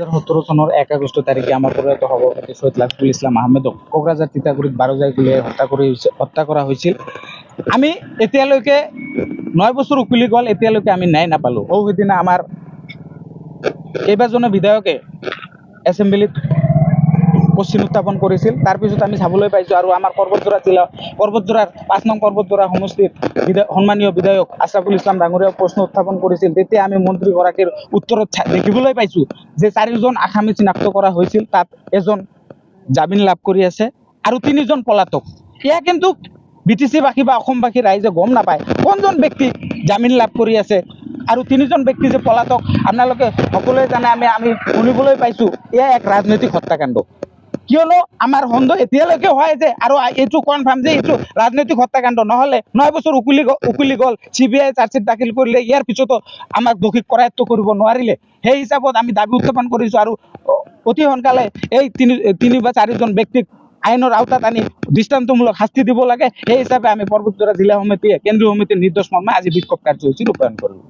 2017 চনৰ 1 আগষ্ট তাৰিখে আমাৰ প্ৰয়াত সভাপতি শহীদ লাচিত ইছলাম আহমেদক কোকৰাঝাৰ তিতাগুৰিত 12 গুলীয়াই হত্যা কৰা হৈছিল। আমি এতিয়ালৈকে 9 বছৰ উকলি গ'ল, এতিয়ালৈকে আমি ন্যায় নাপালোঁ। সেইদিনা আমাৰ কেইবাজনো বিধায়কে এছেম্বলিত কোশ্চিন উত্থাপন কৰিছিল। তাৰপিছত আমি চাবলৈ পাইছোঁ আৰু আমাৰ পৰ্বতজোৰাৰ 5 নং পৰ্বতজোৰা সমষ্টিত সন্মানীয় বিধায়ক আছৰাফুল ইছলাম ডাঙৰীয়াই প্ৰশ্ন উত্থাপন কৰিছিল। তেতিয়া আমি মন্ত্ৰীগৰাকীৰ উত্তৰত দেখিবলৈ পাইছোঁ যে 4জন আসামী চিনাক্ত কৰা হৈছিল, তাত এজন জামিন লাভ কৰি আছে আৰু 3জন পলাতক। এয়া কিন্তু BTC-বাসী বা অসমবাসী ৰাইজে গম নাপায় কোনজন ব্যক্তি জামিন লাভ কৰি আছে আৰু 3জন ব্যক্তি যে পলাতক আপোনালোকে সকলোৱে জানে। আমি শুনিবলৈ পাইছোঁ এয়া এক ৰাজনৈতিক হত্যাকাণ্ড। কিয়নো আমাৰ সন্দেহ এতিয়ালৈকে হয় যে, আৰু এইটো কনফাৰ্ম যে এইটো ৰাজনৈতিক হত্যাকাণ্ড, নহ'লে 9 বছৰ উকলি গ'ল, CBI চাৰ্জশ্বিট দাখিল কৰিলে, ইয়াৰ পিছতো আমাক দোষী কৰায়ত্ব কৰিব নোৱাৰিলে। সেই হিচাপত আমি দাবী উত্থাপন কৰিছোঁ আৰু অতি সোনকালে এই 3 বা 4জন ব্যক্তিক আইনৰ আওতাত আনি দৃষ্টান্তমূলক শাস্তি দিব লাগে। সেই হিচাপে আমি পৰ্বতজোৰা জিলা সমিতিয়ে কেন্দ্ৰীয় সমিতিৰ নিৰ্দেশ মৰ্মে আজি বিক্ষোভ কাৰ্যসূচী ৰূপায়ণ কৰিলোঁ।